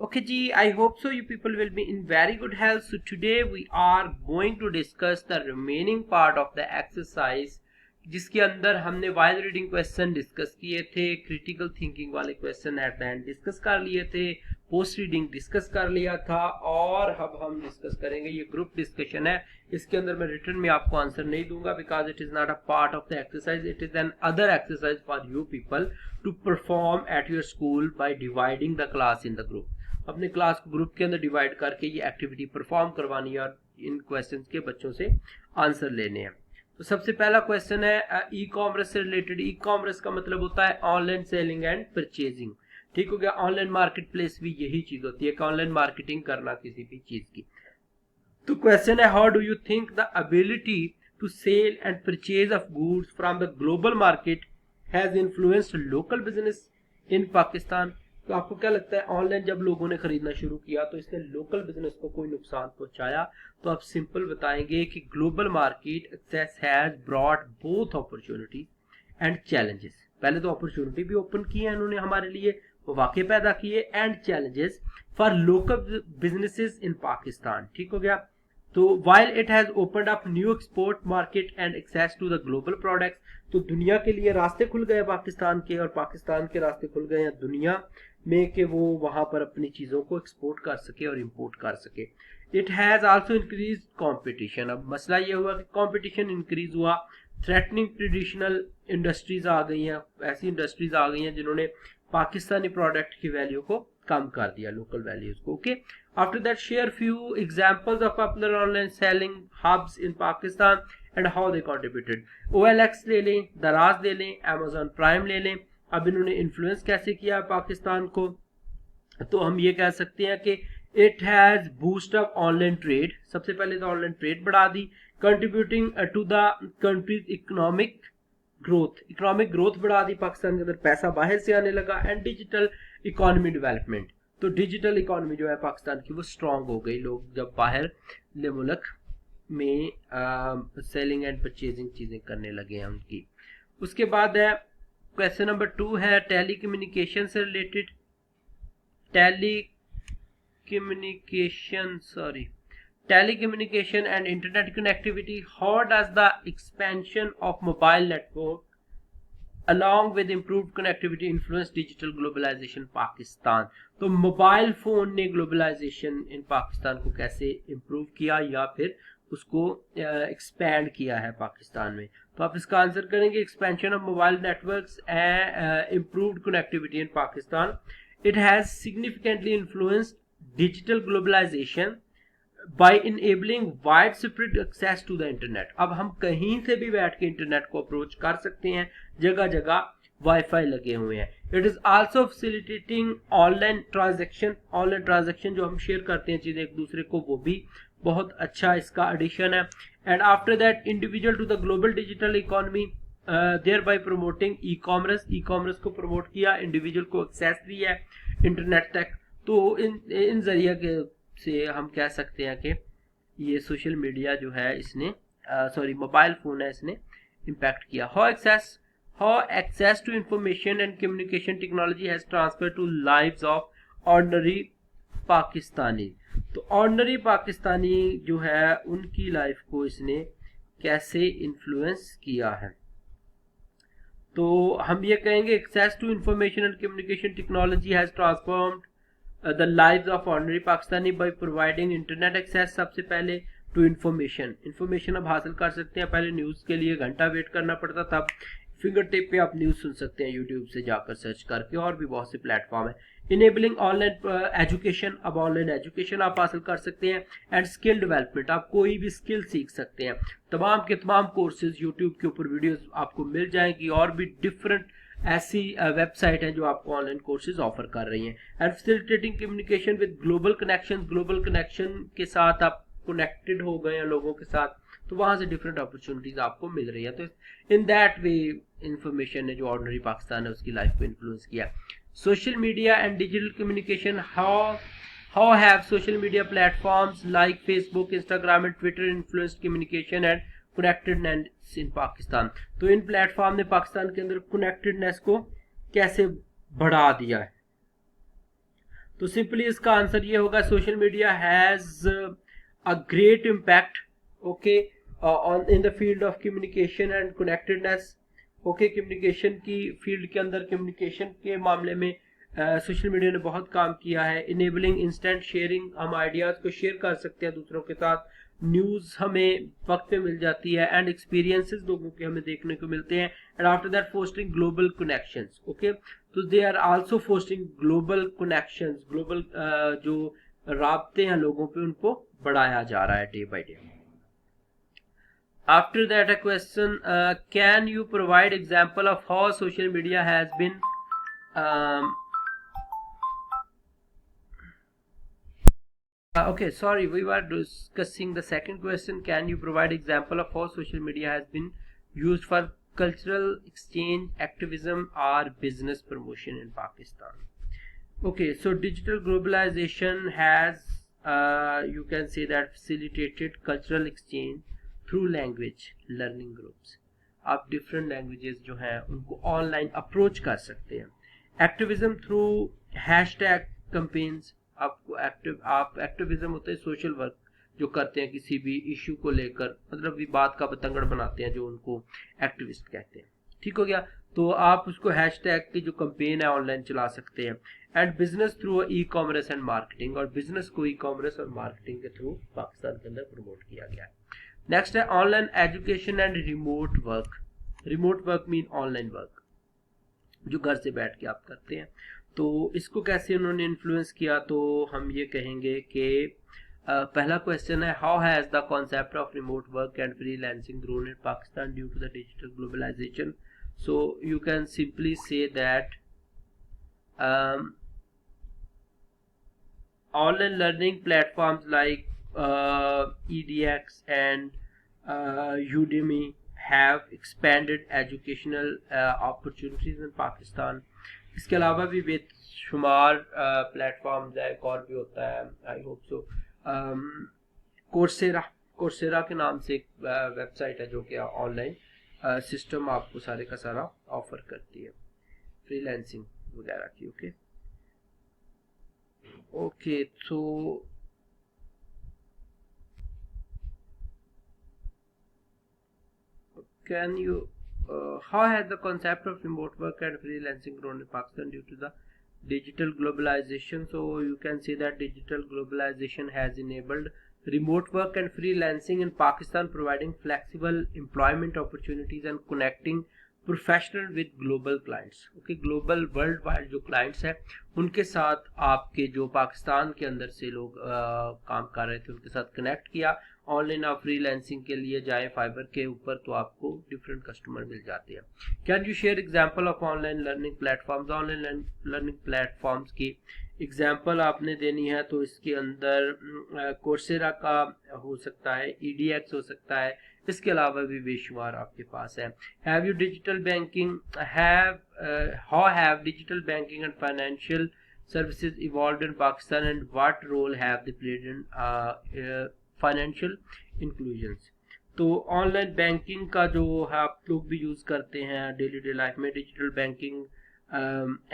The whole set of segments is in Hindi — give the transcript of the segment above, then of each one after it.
Okay ji, I hope so you people will be in very good health. So today we are going to discuss the remaining part of the exercise जिसके अंदर हमने वाइल रीडिंग क्वेश्चन डिस्कस किए थे, क्रिटिकल थिंकिंग वाले question at the end discuss कर लिए थे, पोस्ट रीडिंग डिस्कस कर लिया था और अब हम डिस्कस करेंगे, ये ग्रुप डिस्कशन है, इसके अंदर मैं रिटर्न में आपको आंसर नहीं दूंगा because it is not a part of the exercise, it is an other exercise for you people to perform at your school by dividing the class in the group. अपने क्लास को ग्रुप के अंदर डिवाइड करके ये एक्टिविटी परफॉर्म करवानी है और इन क्वेश्चंस के बच्चों से आंसर लेने हैं। तो सबसे पहला क्वेश्चन है ई कॉमर्स से रिलेटेड। ई कॉमर्स का मतलब होता है ऑनलाइन सेलिंग एंड परचेजिंग, ठीक हो गया। ऑनलाइन मार्केट प्लेस भी यही चीज होती है कि ऑनलाइन मार्केटिंग करना किसी भी चीज की। तो क्वेश्चन है, how do you think the ability to sell and purchase of goods from the global market has influenced local business in Pakistan. तो आपको क्या लगता है, ऑनलाइन जब लोगों ने खरीदना शुरू किया तो इसने लोकल बिजनेस को कोई नुकसान पहुंचाया? तो आप सिंपल बताएंगे कि global market access has brought both opportunities and challenges. पहले तो अपॉर्चुनिटी भी ओपन की है इन्होंने हमारे लिए, वाकई पैदा किए, and challenges for local businesses इन पाकिस्तान, ठीक हो गया। तो while it has opened up new export market and access to the global products, तो दुनिया के लिए रास्ते खुल गए पाकिस्तान के, और पाकिस्तान के रास्ते खुल गए हैं दुनिया में कि वो वहां पर अपनी चीजों को एक्सपोर्ट कर सके और इंपोर्ट कर सके। It has also increase competition. अब मसला ये हुआ कि कंपटीशन इंक्रीज हुआ, थ्रेटनिंग ट्रेडिशनल इंडस्ट्रीज आ गई हैं, ऐसी इंडस्ट्रीज आ गई हैं जिन्होंने पाकिस्तानी प्रोडक्ट की वैल्यू को कम कर दिया, लोकल वैल्यूज को। Okay, after that share few examples of popular online selling hubs in Pakistan and how they contributed. OLX ले लें, दराज ले लें, Amazon प्राइम ले लें। अब इन्होंने इन्फ्लुएंस कैसे किया पाकिस्तान को? तो हम ये कह सकते हैं कि it has boost up online trade. सबसे पहले तो ऑनलाइन ट्रेड बढ़ा दी, contributing to the country's economic growth बढ़ा दी, पाकिस्तान के अंदर पैसा बाहर से आने लगा, एंड डिजिटल इकोनॉमी डेवलपमेंट। तो डिजिटल इकोनॉमी जो है पाकिस्तान की वो स्ट्रांग हो गई, लोग जब बाहर मुल्क में सेलिंग एंड परचेजिंग चीजें करने लगे हैं उनकी। उसके बाद है क्वेश्चन नंबर 2 है टेली कम्युनिकेशन से related. Telecommunication and internet connectivity. How does the expansion of mobile network along with improved connectivity influence digital globalization Pakistan? तो मोबाइल फोन ने ग्लोबलाइजेशन इन पाकिस्तान को कैसे इम्प्रूव किया या फिर उसको एक्सपैंड किया है पाकिस्तान में? तो आप इसका आंसर करेंगे, expansion of mobile networks and improved connectivity in Pakistan. It has significantly influenced digital globalization by enabling widespread access to the internet। अब हम कहीं से भी बैठ के इंटरनेट को अप्रोच कर सकते हैं, जगह जगह वाईफाई लगे हुए हैं। It is also facilitating online transaction जो हम शेयर करते हैं चीजें एक दूसरे को, वो भी बहुत अच्छा इसका एडिशन है। And after that individual to the global digital economy thereby promoting e commerce को प्रमोट किया, इंडिविजुअल को एक्सेस दिया है इंटरनेट तक। तो इन जरिए के से हम कह सकते हैं कि ये सोशल मीडिया जो है इसने मोबाइल फोन है इसने इम्पैक्ट किया। How access to information and communication technology has transfer to lives of ordinary Pakistani. तो ऑर्डिनरी पाकिस्तानी जो है उनकी लाइफ को इसने कैसे इन्फ्लुएंस किया है? तो हम ये कहेंगे, access to information and communication technology has transformed the lives of ordinary Pakistani by providing internet access. सबसे पहले टू इंफॉर्मेशन अब हासिल कर सकते हैं। पहले न्यूज़ के लिए घंटा वेट करना पड़ता था, फिंगर टिप पे आप न्यूज़ सुन सकते हैं यूट्यूब से जाकर सर्च करके, और भी बहुत से प्लेटफॉर्म है। इनेबलिंग ऑनलाइन एजुकेशन, अब ऑनलाइन एजुकेशन आप हासिल कर सकते हैं। एंड स्किल डेवलपमेंट, आप कोई भी स्किल सीख सकते हैं। तमाम के तमाम कोर्सेज यूट्यूब के ऊपर वीडियोस आपको मिल जाएंगी, और भी डिफरेंट ऐसी वेबसाइट है जो आपको ऑनलाइन कोर्सेज ऑफर कर रही हैं। And facilitating communication with global connection के साथ आप कनेक्टेड हो गए हैं लोगों के साथ, तो वहां से डिफरेंट अपॉर्चुनिटीज आपको मिल रही है। तो इन दैट वे इंफॉर्मेशन ने जो ऑर्डिनरी पाकिस्तान है उसकी लाइफ को इन्फ्लुएंस किया। Social media and digital communication, how have social media platforms like Facebook, Instagram and Twitter influenced communication and connectedness in Pakistan. तो इन प्लेटफॉर्म ने पाकिस्तान के अंदर कनेक्टेडनेस को कैसे बढ़ा दिया है? तो सिंपली इसका आंसर ये होगा, social media has a great impact okay on in the field of communication and connectedness. Okay, communication की फील्ड के अंदर कम्युनिकेशन के मामले में सोशल मीडिया ने बहुत काम किया है। इनेबलिंग इंस्टेंट शेयरिंग, हम आइडियाज को शेयर कर सकते हैं दूसरों के साथ, न्यूज़ हमें वक्त पे मिल जाती है, एंड एक्सपीरियंसेस लोगों के हमें देखने को मिलते हैं, and after that fostering global connections. Okay, तो they are also fostering global connections, global जो राब्ते हैं लोगों पे उनको बढ़ाया जा रहा है day by day. After that, a question, can you provide example of how social media has been okay, sorry, we were discussing the second question. Can you provide example of how social media has been used for cultural exchange, activism or business promotion in Pakistan? Okay, so digital globalization has you can say that facilitated cultural exchange through language learning groups. आप डिफरेंट लैंग्वेजेस जो हैं उनको ऑनलाइन अप्रोच कर सकते हैं। एक्टिविज्म थ्रू हैशटैग कैंपेन्स, आप एक्टिविज्म होते हैं सोशल वर्क जो करते हैं किसी भी इशू को लेकर, मतलब विवाद का बतंगड़ बनाते हैं, जो उनको एक्टिविस्ट कहते हैं। ठीक हो गया, तो आप उसको हैशटैग की जो कैंपेन है ऑनलाइन चला सकते हैं। And business through e commerce and marketing, और बिजनेस को ई कॉमर्स और मार्केटिंग के थ्रू पाकिस्तान के अंदर प्रमोट किया गया है। नेक्स्ट है online education and remote work. Remote work mean online work, जो घर से बैठ के आप करते हैं। तो इसको कैसे उन्होंने इन्फ्लुएंस किया, तो हम ये कहेंगे कि पहला क्वेश्चन है, how has the concept of remote work and freelancing grown in Pakistan due to the digital globalization. So you can simply say that online learning platforms like edX and Udemy have expanded educational opportunities in Pakistan. इसके अलावा भी बेशुमार प्लेटफॉर्म्स है, एक और भी होता है, आई होप सो, कोर्सेरा के नाम से एक वेबसाइट है जो कि ऑनलाइन सिस्टम आपको सारे का सारा ऑफर करती है, फ्रीलांसिंग वगैरह की। Okay, so can you how has the concept of remote work and freelancing grown in Pakistan due to the digital globalization? So you can say that digital globalization has enabled remote work and freelancing in Pakistan, providing flexible employment opportunities and connecting professional with global clients. Okay, global world wide जो क्लाइंट्स हैं उनके साथ आपके जो पाकिस्तान के अंदर से लोग काम कर रहे थे उनके साथ कनेक्ट किया। ऑनलाइन आप फ्रीलांसिंग के लिए जाए फाइबर के ऊपर तो आपको डिफरेंट कस्टमर मिल जाते हैं। Can you share example of online learning platforms? Online learning platforms की एग्जांपल आपने देनी है तो इसके अंदर कोर्सेरा का हो सकता है, EDX हो सकता है, इसके अलावा भी बेशुमार आपके पास है। Have you digital banking, how have digital banking and financial services evolved in Pakistan and what role have they played in financial inclusions? तो ऑनलाइन बैंकिंग का जो है आप लोग भी यूज़ करते हैं डेली डे लाइफ में। Digital banking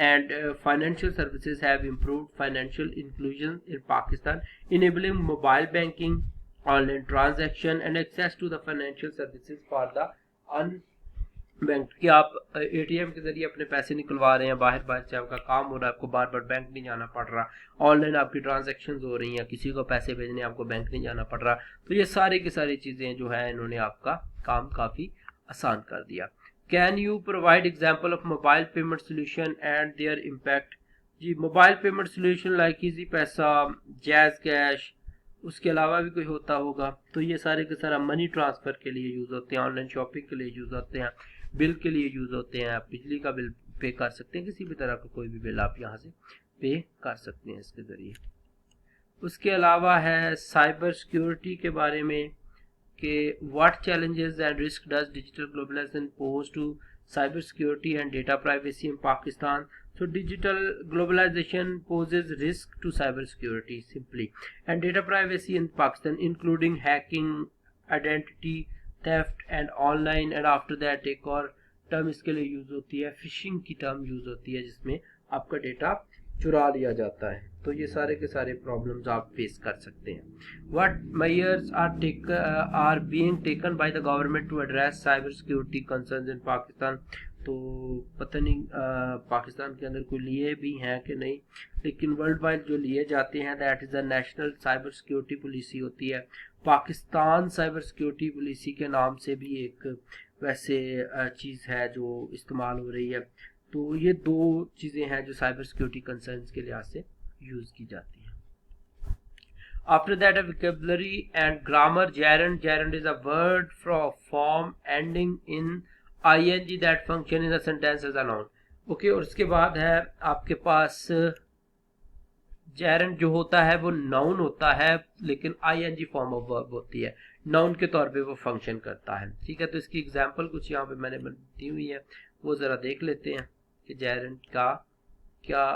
and financial services have improved financial inclusion in Pakistan, enabling mobile banking, online transaction and access to the financial services for the unbanked। कि आप ATM के जरिए अपने पैसे निकलवा रहे हैं, बाहर से आपका काम हो रहा है, आपको बार बार बैंक नहीं जाना पड़ रहा, ऑनलाइन आपकी ट्रांजेक्शन हो रही हैं, किसी को पैसे भेजने आपको बैंक नहीं जाना पड़ रहा। तो ये सारी की सारी चीज़ें जो है इन्होंने आपका काम काफ़ी आसान कर दिया। Can you provide example of mobile payment solution and their impact? जी, mobile payment solution like Easypaisa, JazzCash, उसके अलावा भी कोई होता होगा। तो ये सारे के सारा मनी ट्रांसफ़र के लिए यूज़ होते हैं, ऑनलाइन शॉपिंग के लिए यूज़ होते हैं, बिल के लिए यूज़ होते हैं। आप बिजली का बिल पे कर सकते हैं, किसी भी तरह का कोई भी बिल आप यहाँ से पे कर सकते हैं इसके ज़रिए। उसके अलावा है साइबर सिक्योरिटी के बारे में कि what challenges and risk does digital globalization pose to cyber security and data privacy in Pakistan? So digital globalization poses risk to cyber security simply and data privacy in Pakistan, including hacking, identity theft and online, and after that एक और टर्म इसके लिए यूज होती है, फिशिंग की टर्म यूज होती है जिसमें आपका डेटा चुरा लिया जाता है। तो ये सारे के सारे प्रॉब्लम्स आप फेस कर सकते हैं। What measures are being taken by the government to address cyber security concerns in Pakistan. तो पता नहीं पाकिस्तान के अंदर कोई लिए भी हैं कि नहीं, लेकिन वर्ल्ड वाइड जो लिए जाते हैं that is the national cyber security policy होती है। पाकिस्तान साइबर सिक्योरिटी पॉलिसी के नाम से भी एक वैसे चीज़ है जो इस्तेमाल हो रही है। तो ये दो चीज़ें हैं जो साइबर सिक्योरिटी कंसर्न्स के लिहाज से यूज़ की जाती हैं। After that, a vocabulary and grammar. Gerund. Gerund is a word from form ending in ing that function in a sentence as a noun. Okay, और उसके बाद है आपके पास gerund जो होता है वो noun होता है, लेकिन ing फॉर्म ऑफ वर्ब होती है, नाउन के तौर पे वो फंक्शन करता है। ठीक है, तो इसकी एग्जांपल कुछ यहाँ पे मैंने दी हुई है, वो ज़रा देख लेते हैं कि gerund का क्या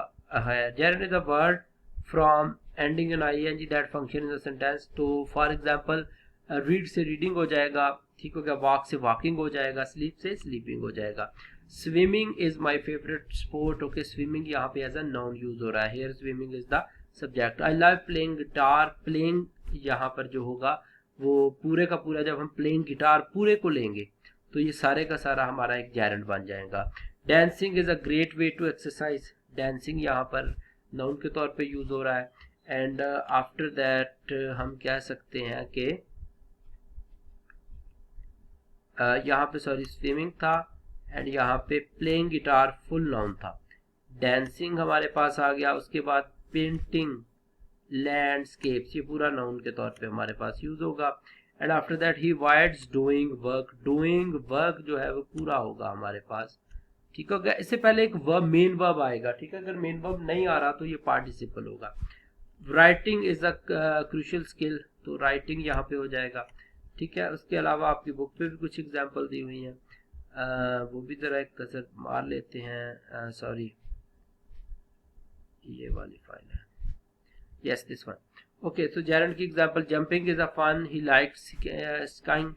है। gerund is a word from ending in ing that function in the sentence. तो फॉर एग्जांपल रीड से रीडिंग हो जाएगा, ठीक हो गया, वॉक से वॉकिंग हो जाएगा, स्लीप से स्लीपिंग हो जाएगा। Swimming is my favourite sport. Okay, swimming यहाँ पे एज अ नाउन यूज हो रहा है, here swimming is the subject. I love playing guitar. Playing यहाँ पर जो होगा वो पूरे का पूरा, जब हम प्लेइंग गिटार पूरे को लेंगे तो ये सारे का सारा हमारा एक gerund बन जाएगा। Dancing is a great way to exercise. Dancing यहाँ पर नाउन के तौर पे यूज हो रहा है। एंड आफ्टर दैट हम कह सकते हैं कि यहाँ पे सॉरी स्विमिंग था, एंड यहाँ पे प्लेइंग गिटार फुल नाउन था। डांसिंग हमारे पास आ गया, उसके बाद पेंटिंग, लैंडस्केप्स, ये पूरा नाउन के तौर पे हमारे पास यूज होगा। And after that he wides doing work. Doing work जो है वो पूरा होगा हमारे पास, ठीक हो गया। इससे पहले एक वर्ब, मेन वर्ब आएगा, ठीक है, अगर मेन वर्ब नहीं आ रहा तो ये पार्टिसिपल होगा। Writing is a crucial skill, तो राइटिंग यहाँ पे हो जाएगा, ठीक है। उसके अलावा आपकी बुक पे भी कुछ एग्जांपल दी हुई हैं, वो भी जरा एक नजर मार लेते हैं। सॉरी, ये वाली फाइल है, yes this one. Okay, so gerund की example, jumping is a fun, he likes skiing.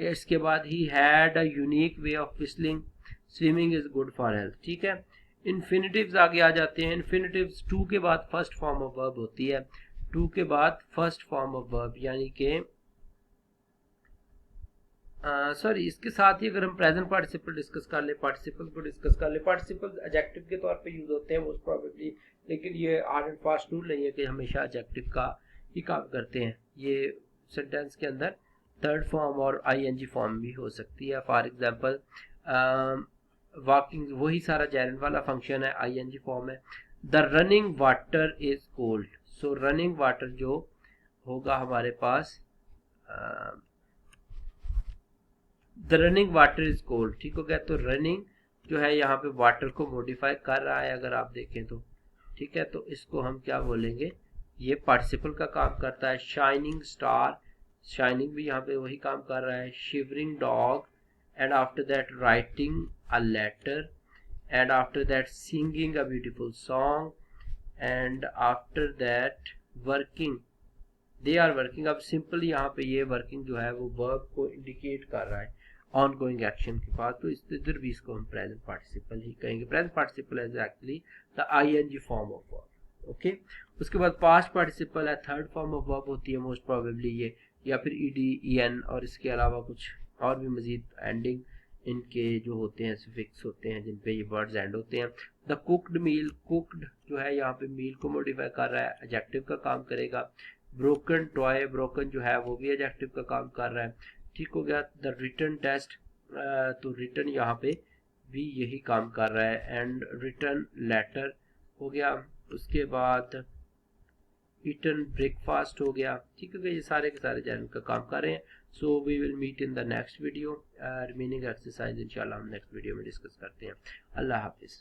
इसके बाद he had a unique way of whistling, swimming is good for health, ठीक है। इन्फिनिटिव्स आगे आ जाते हैं। इन्फिनिटिव्स टू के बाद फर्स्ट फॉर्म ऑफ वर्ब होती है, टू के बाद फर्स्ट फॉर्म ऑफ वर्ब, यानी कि सॉरी इसके साथ ही अगर हम प्रेजेंट पार्टिसिपल डिस्कस कर ले, पार्टिसिपल को डिस्कस कर ले, पार्टिसिपल एडजेक्टिव के तौर पे यूज होते हैं मोस्ट प्रोबेबली, लेकिन ये हार्ड एंड फास्ट रूल नहीं है कि हमेशा एडजेक्टिव का ही काम करते हैं। ये सेंटेंस के अंदर थर्ड फॉर्म और ing फॉर्म भी हो सकती है। फॉर एग्जांपल वॉकिंग, वही सारा gerund वाला फंक्शन है, ing फॉर्म है। The running water is cold, so running water जो होगा हमारे पास, the running water is cold, ठीक हो गया। तो रनिंग जो है यहाँ पे वाटर को मॉडिफाई कर रहा है अगर आप देखें तो, ठीक है, तो इसको हम क्या बोलेंगे, ये पार्टिसिपल का काम करता है। शाइनिंग स्टार, शाइनिंग भी यहाँ पे वही काम कर रहा है। Shivering dog, and after that writing a letter, and after that singing a beautiful song, and after that working, they are working. अब सिंपल यहाँ पे ये वर्किंग जो है वो वर्ब को इंडिकेट कर रहा है ऑन गोइंग एक्शन के बाद, तो इधर भी इसको हम प्रेजेंट पार्टिसिपल ही कहेंगे। Present participle is actually the ing form of verb, okay. उसके बाद पास्ट पार्टिसिपल है, थर्ड फॉर्म ऑफ वर्ब होती है मोस्ट प्रोबेबली ये, या फिर ed en, और इसके अलावा कुछ और भी मजीद एंडिंग इनके जो होते हैं फिक्स होते हैं जिन पे ये वर्ड्स एंड होते हैं। द कुक्ड मील, कुक्ड जो है यहाँ पे मील को मॉडिफाई कर रहा है, एडजेक्टिव का काम करेगा। ब्रोकन टॉय, ब्रोकन जो है वो भी एडजेक्टिव का काम कर रहा है, ठीक हो गया। द रिटन टेस्ट, तो रिटन यहाँ पे भी यही काम कर रहा है। एंड रिटन लेटर हो गया। उसके बाद ईटन ब्रेकफास्ट हो गया, ठीक है। ये सारे के सारे gerund का काम कर रहे हैं। So we will meet in the next video. Remaining exercise इंशाल्लाह हम नेक्स्ट वीडियो में डिस्कस करते हैं। अल्लाह हाफिज़।